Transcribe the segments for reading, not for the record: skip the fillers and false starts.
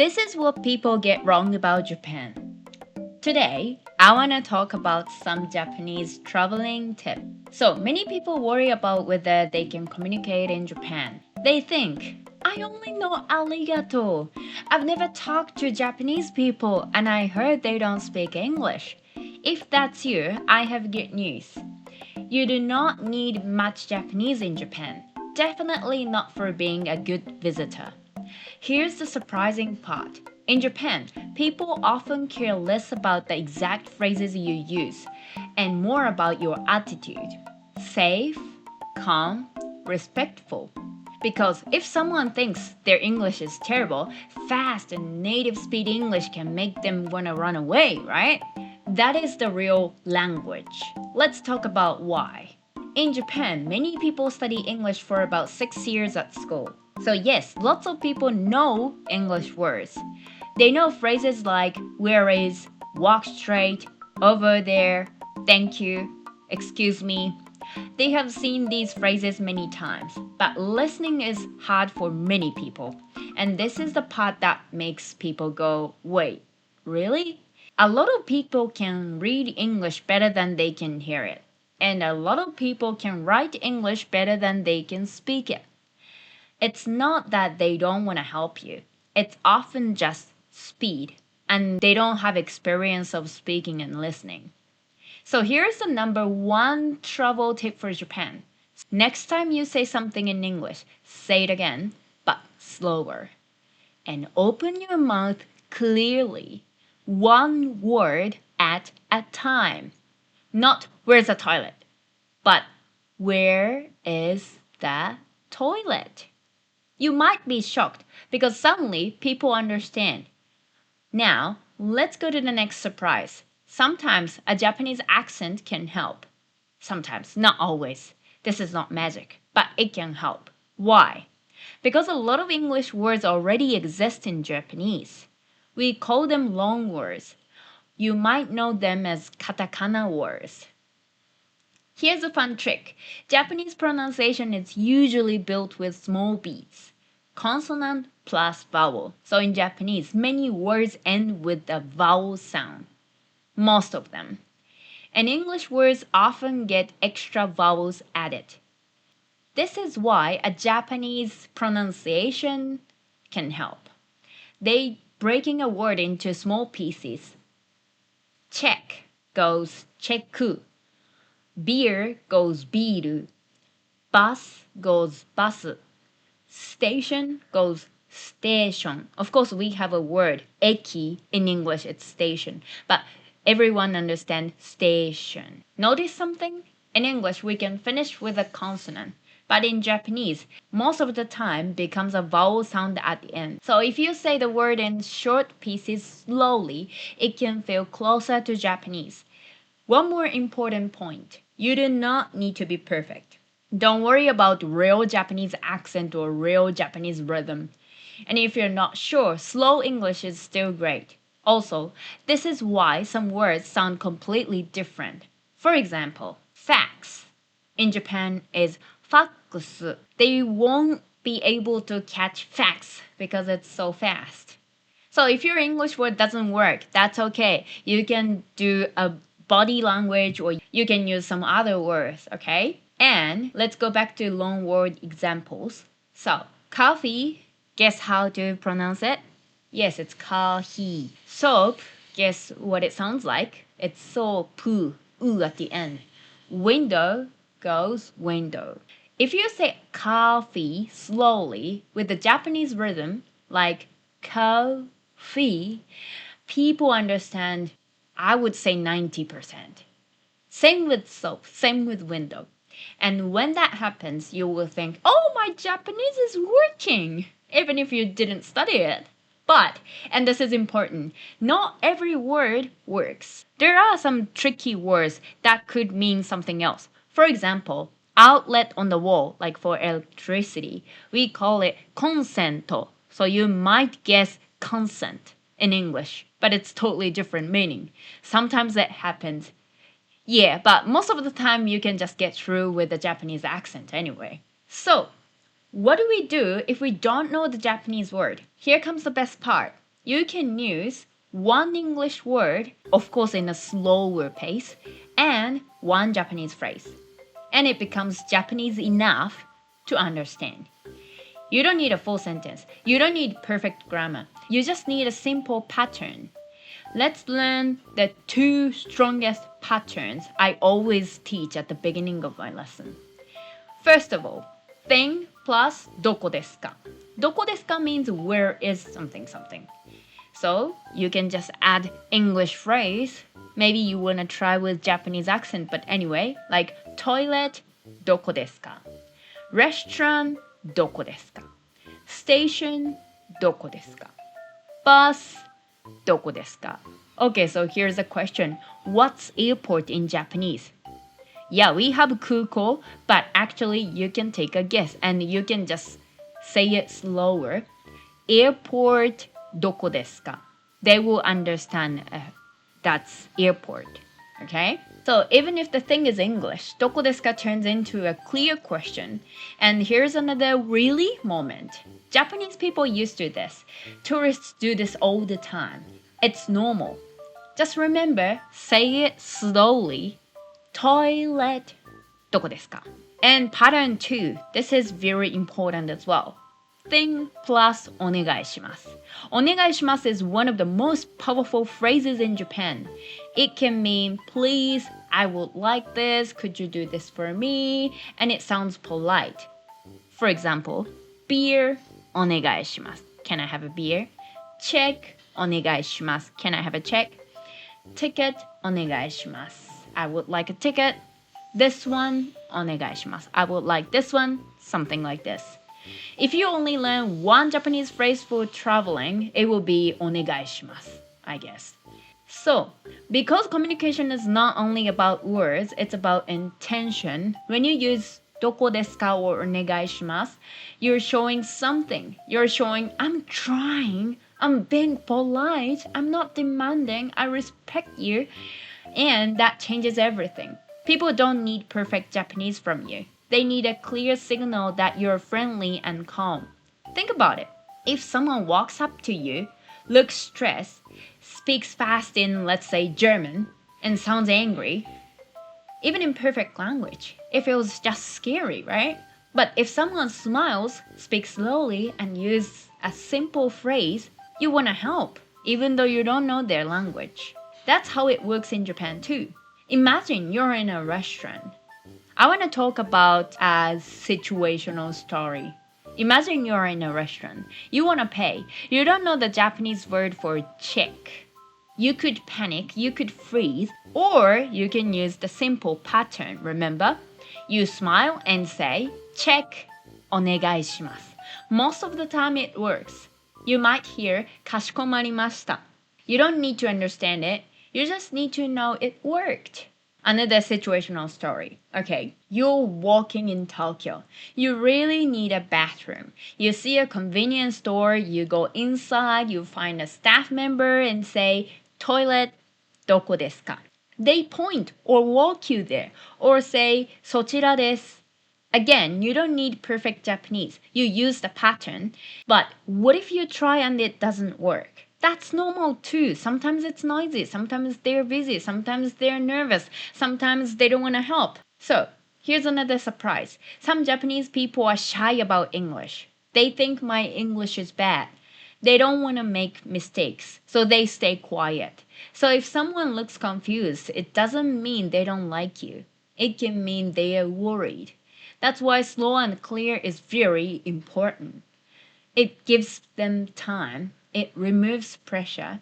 This is what people get wrong about Japan. Today, I want to talk about some Japanese traveling tips. So, many people worry about whether they can communicate in Japan. They think, I only know arigato. I've never talked to Japanese people and I heard they don't speak English. If that's you, I have good news. You do not need much Japanese in Japan. Definitely not for being a good visitor. Here's the surprising part. In Japan, people often care less about the exact phrases you use and more about your attitude. Safe, calm, respectful. Because if someone thinks their English is terrible, fast and native speed English can make them want to run away, right? That is the real language. Let's talk about why. In Japan, many people study English for about 6 years at school. So, yes, lots of people know English words. They know phrases like where is, walk straight, over there, thank you, excuse me. They have seen these phrases many times, but listening is hard for many people. And this is the part that makes people go, wait, really? A lot of people can read English better than they can hear it. And a lot of people can write English better than they can speak it. It's not that they don't want to help you. It's often just speed, and they don't have experience of speaking and listening. So here's the number one travel tip for Japan. Next time you say something in English, say it again, but slower. And open your mouth clearly, one word at a time. Not where's the toilet, but where is the toilet? You might be shocked because suddenly people understand. Now, let's go to the next surprise. Sometimes a Japanese accent can help. Sometimes, not always. This is not magic, but it can help. Why? Because a lot of English words already exist in Japanese. We call them long words. You might know them as katakana words. Here's a fun trick. Japanese pronunciation is usually built with small beats. Consonant plus vowel. So in Japanese, many words end with a vowel sound. Most of them. And English words often get extra vowels added. This is why a Japanese pronunciation can help. They breaking a word into small pieces. Check goes cheku. Beer goes biru. Bus goes basu. Station goes station. Of course, we have a word, eki, in English, it's station. But everyone understands station. Notice something? In English, we can finish with a consonant. But in Japanese, most of the time becomes a vowel sound at the end. So if you say the word in short pieces slowly, it can feel closer to Japanese. One more important point. You do not need to be perfect. Don't worry about real Japanese accent or real Japanese rhythm. And if you're not sure, slow English is still great. Also, this is why some words sound completely different. For example, fax in Japan is fax. They won't be able to catch fax because it's so fast. So if your English word doesn't work, that's okay. You can do a body language or you can use some other words, okay? And let's go back to long word examples. So, coffee, guess how to pronounce it? Yes, it's kahi. Soap, guess what it sounds like? It's sopu, u at the end. Window goes window. If you say coffee slowly with the Japanese rhythm, like coffee, people understand, I would say 90%. Same with soap, same with window. And when that happens, you will think, oh, my Japanese is working, even if you didn't study it. But, and this is important, not every word works. There are some tricky words that could mean something else. For example, outlet on the wall, like for electricity, we call it consento. So you might guess consent in English, but it's totally different meaning. Sometimes it happens. Yeah, but most of the time you can just get through with the Japanese accent anyway. So, what do we do if we don't know the Japanese word? Here comes the best part. you can use one English word, of course in a slower pace, and one Japanese phrase. And it becomes Japanese enough to understand. You don't need a full sentence. You don't need perfect grammar. You just need a simple pattern. Let's learn the two strongest patterns I always teach at the beginning of my lesson. First of all, thing plus doko desu ka. Doko desu ka means where is something something. So you can just add English phrase. Maybe you want to try with Japanese accent, but anyway, like toilet, doko desu ka? Restaurant, doko desu ka? Station, doko desu ka? Bus, doko desu ka? Okay, so here's a question. What's airport in Japanese? Yeah, we have kuko, but actually you can take a guess and you can just say it slower. Airport, doko desu ka? They will understand that's airport. Okay? So even if the thing is English, doko desu ka turns into a clear question. And here's another really moment. Japanese people used to this. Tourists do this all the time. It's normal. Just remember, say it slowly. Toilet, doko desu ka? And pattern 2, this is very important as well. Thing plus onegai shimasu. Onegai shimasu is one of the most powerful phrases in Japan. It can mean, please, I would like this, could you do this for me? And it sounds polite. For example, beer, onegai shimasu. Can I have a beer? Check, onegai shimasu. Can I have a check? Ticket, onegai shimasu. I would like a ticket. This one, onegai shimasu. I would like this one, something like this. If you only learn one Japanese phrase for traveling, it will be onegai shimasu, I guess. So, because communication is not only about words, it's about intention. When you use doko desu ka or onegai shimasu, you're showing something. You're showing, I'm trying, I'm being polite, I'm not demanding, I respect you. And that changes everything. People don't need perfect Japanese from you. They need a clear signal that you're friendly and calm. Think about it. If someone walks up to you, looks stressed, speaks fast in, let's say, German, and sounds angry, even in perfect language, it feels just scary, right? But if someone smiles, speaks slowly, and uses a simple phrase, you want to help, even though you don't know their language. That's how it works in Japan too. Imagine you're in a restaurant. I want to talk about a situational story. Imagine you're in a restaurant. You want to pay. You don't know the Japanese word for check. You could panic, you could freeze, or you can use the simple pattern, remember? You smile and say, check, onegai shimasu. Most of the time it works. You might hear, kashikomarimashita. You don't need to understand it. You just need to know it worked. Another situational story. Okay, you're walking in Tokyo. You really need a bathroom. You see a convenience store, you go inside, you find a staff member and say, toilet, doko desu ka? They point or walk you there or say, sochira desu. Again, you don't need perfect Japanese. You use the pattern. But what if you try and it doesn't work? That's normal too. Sometimes it's noisy. Sometimes they're busy. Sometimes they're nervous. Sometimes they don't want to help. So, here's another surprise. Some Japanese people are shy about English. They think my English is bad. They don't want to make mistakes, so they stay quiet. So if someone looks confused, it doesn't mean they don't like you. It can mean they are worried. That's why slow and clear is very important. It gives them time. It removes pressure.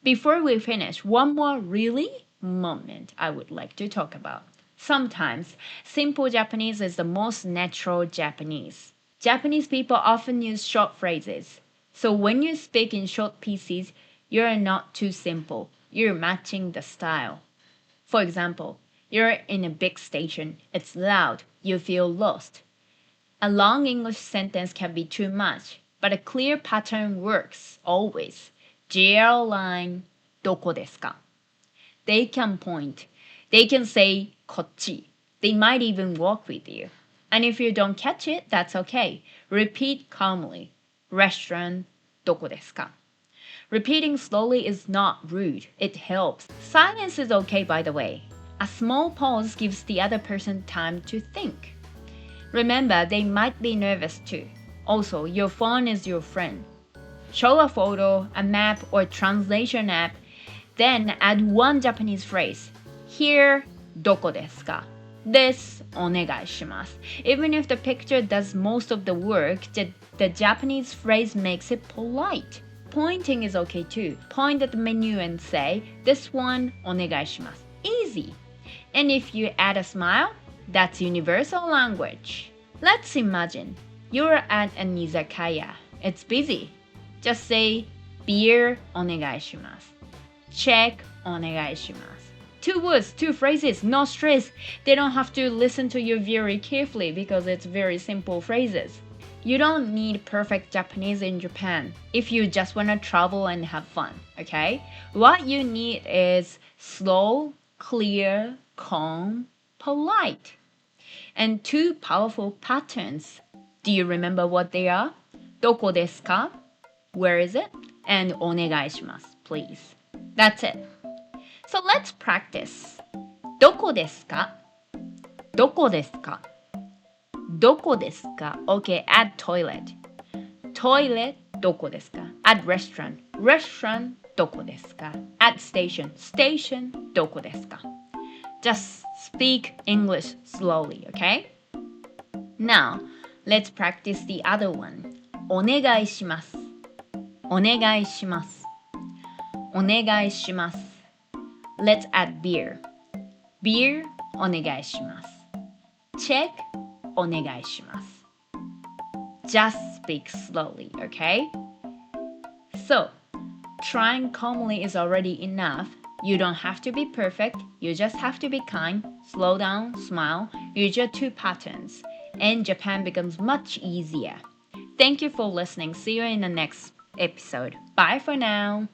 Before we finish, one more really moment I would like to talk about. Sometimes, simple Japanese is the most natural Japanese. Japanese people often use short phrases. So when you speak in short pieces, you're not too simple. You're matching the style. For example, you're in a big station. It's loud. You feel lost. A long English sentence can be too much, but a clear pattern works always. JR line, doko desu ka? They can point. They can say, kochi. They might even walk with you. And if you don't catch it, that's okay. Repeat calmly. Restaurant, doko desu ka? Repeating slowly is not rude, it helps. Silence is okay, by the way. A small pause gives the other person time to think. Remember, they might be nervous too. Also, your phone is your friend. Show a photo, a map, or translation app, then add one Japanese phrase. Here, doko desu ka? This, onegai shimasu. Even if the picture does most of the work, the Japanese phrase makes it polite. Pointing is okay too. Point at the menu and say, this one, onegai shimasu. Easy. And if you add a smile, that's universal language. Let's imagine you're at an izakaya. It's busy. Just say, beer onegai shimasu. Check onegai shimasu. 2 words, 2 phrases, no stress. They don't have to listen to you very carefully because it's very simple phrases. You don't need perfect Japanese in Japan if you just want to travel and have fun, okay? What you need is slow, clear, calm, polite. And 2 powerful patterns. Do you remember what they are? Doko desu ka? Where is it? And onegai shimasu, please. That's it. So let's practice. Doko desu ka? Doko desu ka? Doko desu ka? Okay, add toilet. Toilet, doko desu ka? Add restaurant. Restaurant, doko desu ka? Add station. Station, doko desu ka? Just speak English slowly, okay? Now, let's practice the other one. Onegai shimasu. Onegai shimasu. Onegai shimasu. Let's add beer. Beer, onegai shimasu. Check, onegai shimasu. Just speak slowly, okay? So, trying calmly is already enough. You don't have to be perfect. You just have to be kind, slow down, smile. Use your 2 patterns. And Japan becomes much easier. Thank you for listening. See you in the next episode. Bye for now.